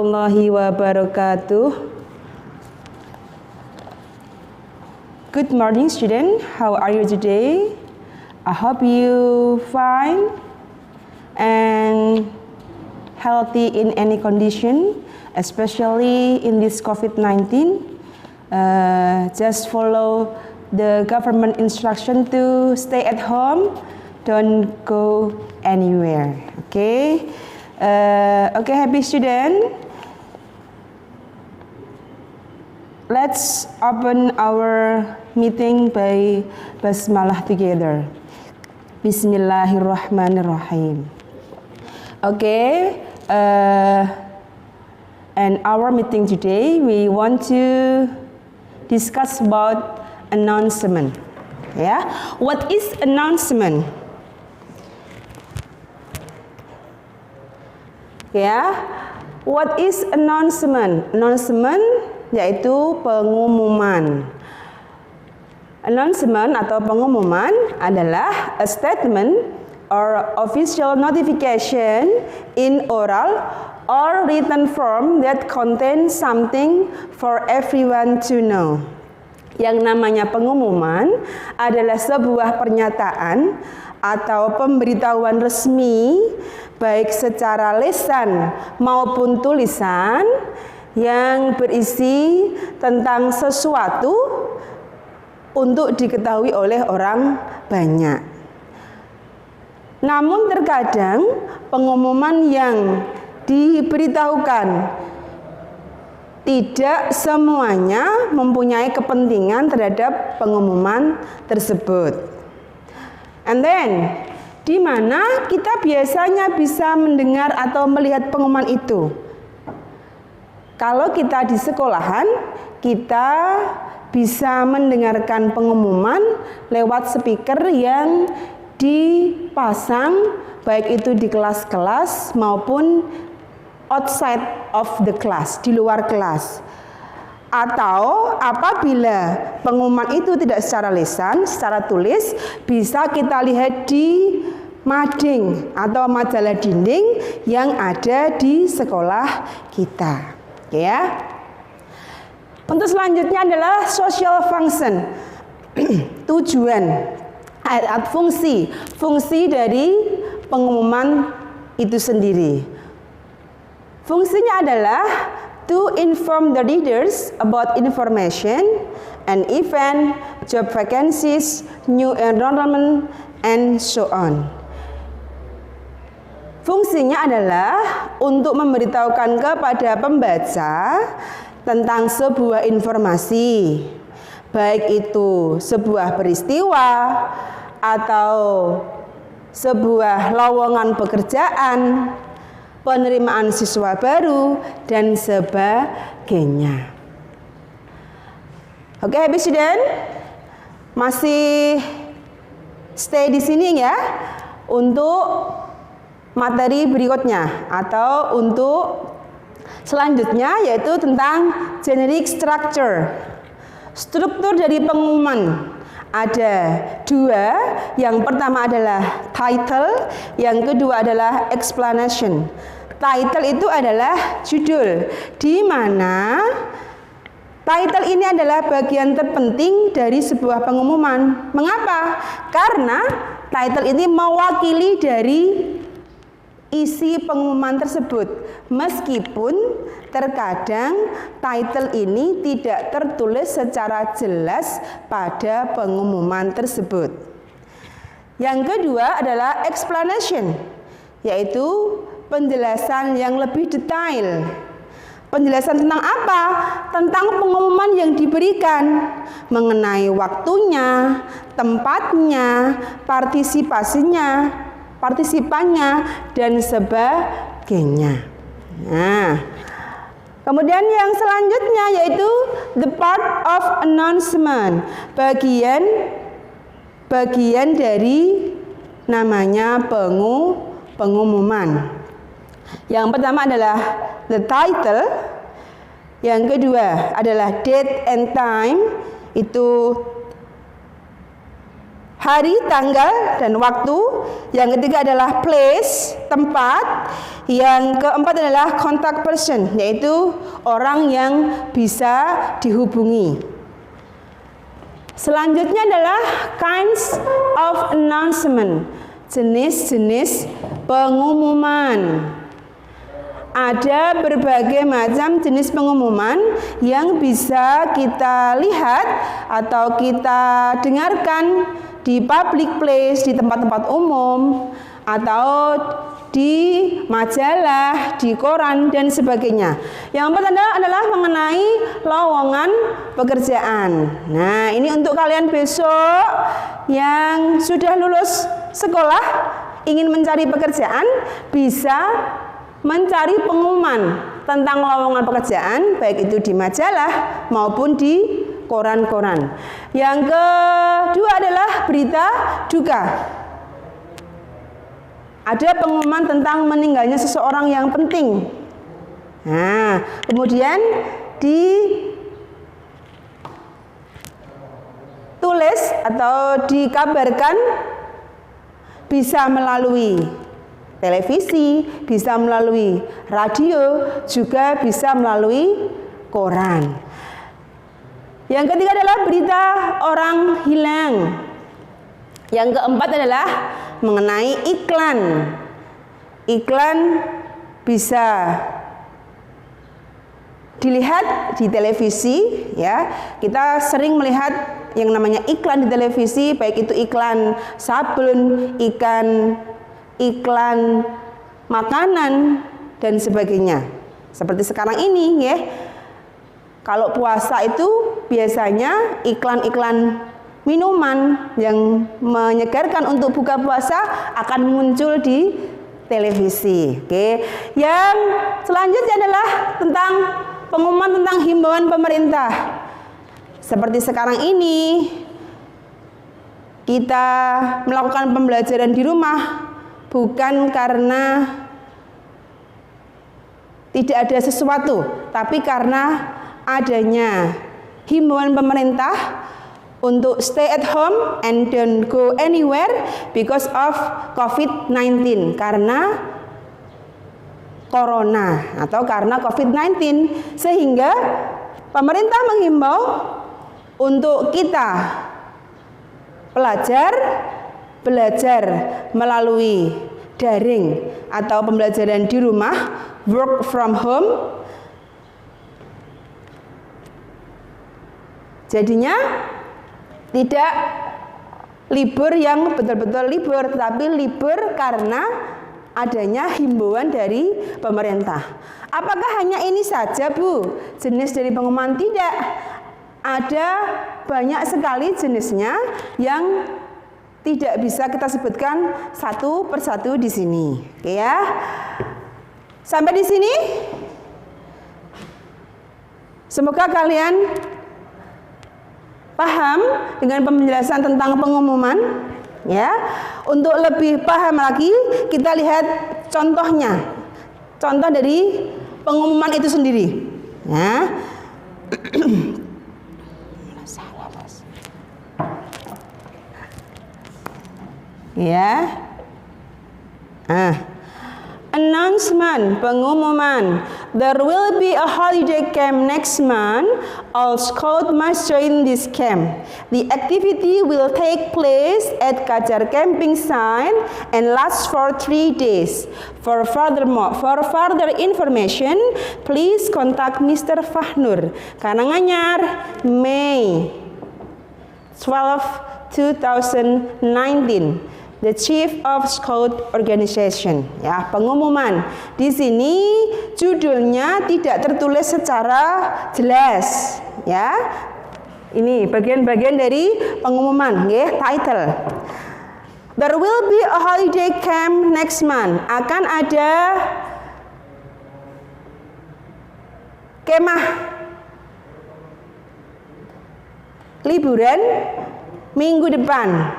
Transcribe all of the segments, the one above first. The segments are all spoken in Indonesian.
warahmatullahi wabarakatuh. Good morning, student. How are you today? I hope you fine and healthy in any condition, especially in this COVID-19. Just follow the government instruction to stay at home. Don't go anywhere. Okay. Okay, happy student. Let's open our meeting by basmalah together. Bismillahirrahmanirrahim. Okay, and our meeting today we want to discuss about announcement. Yeah, what is announcement? Ya, what is announcement? Announcement yaitu pengumuman. Announcement atau pengumuman adalah a statement or official notification in oral or written form that contains something for everyone to know. Yang namanya pengumuman adalah sebuah pernyataan atau pemberitahuan resmi baik secara lisan maupun tulisan yang berisi tentang sesuatu untuk diketahui oleh orang banyak. Namun terkadang pengumuman yang diberitahukan tidak semuanya mempunyai kepentingan terhadap pengumuman tersebut. And then, di mana kita biasanya bisa mendengar atau melihat pengumuman itu? Kalau kita di sekolahan, kita bisa mendengarkan pengumuman lewat speaker yang dipasang baik itu di kelas-kelas maupun outside of the class, di luar kelas. Atau apabila pengumuman itu tidak secara lisan, secara tulis, bisa kita lihat di mading atau majalah dinding yang ada di sekolah kita. Ya. Untuk selanjutnya adalah social function. Tujuan atau fungsi dari pengumuman itu sendiri. Fungsinya adalah to inform the readers about information and event, job vacancies, new enrollment, and so on. Fungsinya adalah untuk memberitahukan kepada pembaca tentang sebuah informasi, baik itu sebuah peristiwa atau sebuah lowongan pekerjaan, penerimaan siswa baru, dan sebagainya. Oke, happy student? Masih stay di sini ya untuk materi berikutnya atau untuk selanjutnya yaitu tentang generic structure. Struktur dari pengumuman ada dua. Yang pertama adalah title, yang kedua adalah explanation. Title itu adalah judul, di mana title ini adalah bagian terpenting dari sebuah pengumuman. Mengapa? Karena title ini mewakili dari isi pengumuman tersebut. Meskipun terkadang title ini tidak tertulis secara jelas pada pengumuman tersebut. Yang kedua adalah explanation, yaitu penjelasan yang lebih detail. Penjelasan tentang apa? Tentang pengumuman yang diberikan, mengenai waktunya, tempatnya, partisipannya, dan sebagainya. Nah, kemudian yang selanjutnya yaitu the part of announcement, bagian dari namanya pengumuman. Yang pertama adalah the title, yang kedua adalah date and time, itu hari, tanggal, dan waktu. Yang ketiga adalah place, tempat. Yang keempat adalah contact person, yaitu orang yang bisa dihubungi. Selanjutnya adalah kinds of announcement, jenis-jenis pengumuman. Ada berbagai macam jenis pengumuman yang bisa kita lihat atau kita dengarkan di public place, di tempat-tempat umum, atau di majalah, di koran, dan sebagainya. Yang pertama adalah mengenai lowongan pekerjaan. Nah, ini untuk kalian besok yang sudah lulus sekolah, ingin mencari pekerjaan, bisa mencari pengumuman tentang lowongan pekerjaan, baik itu di majalah maupun di koran-koran. Yang kedua adalah berita duka. Ada pengumuman tentang meninggalnya seseorang yang penting. Nah, kemudian ditulis atau dikabarkan bisa melalui televisi, bisa melalui radio, juga bisa melalui koran. Yang ketiga adalah berita orang hilang. Yang keempat adalah mengenai iklan. Iklan bisa dilihat di televisi, ya. Kita sering melihat yang namanya iklan di televisi, baik itu iklan sabun, iklan makanan, dan sebagainya. Seperti sekarang ini, ya. Kalau puasa itu biasanya iklan-iklan minuman yang menyegarkan untuk buka puasa akan muncul di televisi. Oke. Yang selanjutnya adalah tentang pengumuman tentang himbauan pemerintah. Seperti sekarang ini kita melakukan pembelajaran di rumah bukan karena tidak ada sesuatu, tapi karena adanya himbauan pemerintah untuk stay at home and don't go anywhere because of COVID-19, karena corona atau karena COVID-19, sehingga pemerintah menghimbau untuk kita belajar melalui daring atau pembelajaran di rumah, work from home. Jadinya tidak libur yang betul-betul libur, tetapi libur karena adanya himbauan dari pemerintah. Apakah hanya ini saja, Bu, jenis dari pengumuman? Tidak. Ada banyak sekali jenisnya yang tidak bisa kita sebutkan satu persatu di sini. Oke ya. Sampai di sini. Semoga kalian paham dengan penjelasan tentang pengumuman, ya. Untuk lebih paham lagi, kita lihat contohnya. Contoh dari pengumuman itu sendiri, ya. Ya. Announcement, pengumuman. There will be a holiday camp next month. All scouts must join this camp. The activity will take place at Kajar camping site and last for 3 days. For further information, please contact Mr. Fahnur. Karanganyar, May 12, 2019. The Chief of Scout Organization. Ya, pengumuman. Di sini judulnya tidak tertulis secara jelas, ya. Ini bagian-bagian dari pengumuman, ya, title. There will be a holiday camp next month. Akan ada kemah liburan minggu depan.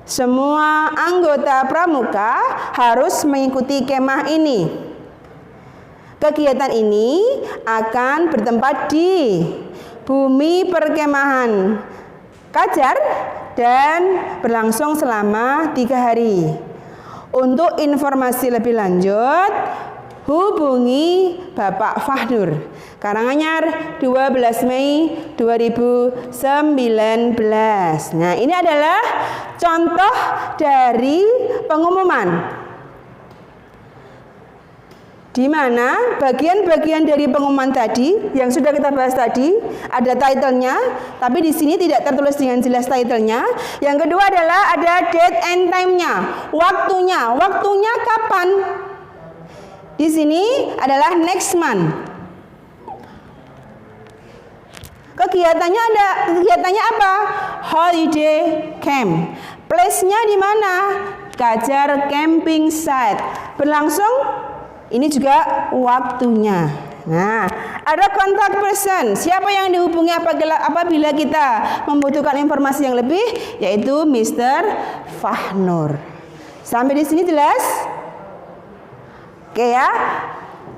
Semua anggota pramuka harus mengikuti kemah ini. Kegiatan ini akan bertempat di bumi perkemahan Kajar dan berlangsung selama 3 hari. Untuk informasi lebih lanjut, hubungi Bapak Fahnur. Karanganyar, 12 Mei 2019. Nah, ini adalah contoh dari pengumuman, di mana bagian-bagian dari pengumuman tadi yang sudah kita bahas tadi ada title-nya, tapi di sini tidak tertulis dengan jelas title-nya. Yang kedua adalah ada date and time-nya, waktunya. Waktunya kapan? Di sini adalah next month. Kegiatannya apa? Holiday camp. Place-nya di mana? Kajar camping site. Berlangsung. Ini juga waktunya. Nah, ada kontak person. Siapa yang dihubungi apabila kita membutuhkan informasi yang lebih, yaitu Mr. Fahnur. Sampai di sini jelas? Oke ya.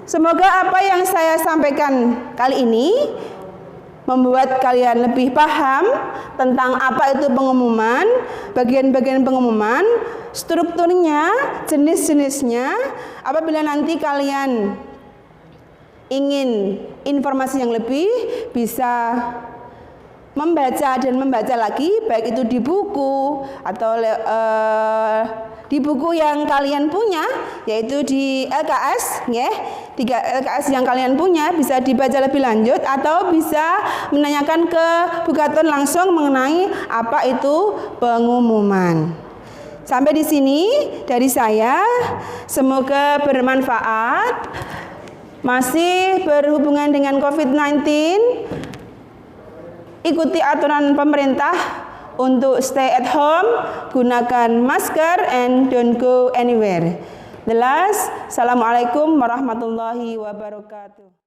Semoga apa yang saya sampaikan kali ini membuat kalian lebih paham tentang apa itu pengumuman, bagian-bagian pengumuman, strukturnya, jenis-jenisnya. Apabila nanti kalian ingin informasi yang lebih, bisa membaca dan membaca lagi, baik itu di buku atau di buku yang kalian punya, yaitu di LKS, ya. 3 LKS yang kalian punya bisa dibaca lebih lanjut, atau bisa menanyakan ke Bukaton langsung mengenai apa itu pengumuman. Sampai di sini dari saya, semoga bermanfaat. Masih berhubungan dengan COVID-19, ikuti aturan pemerintah untuk stay at home, gunakan masker, and don't go anywhere. The last, Assalamualaikum warahmatullahi wabarakatuh.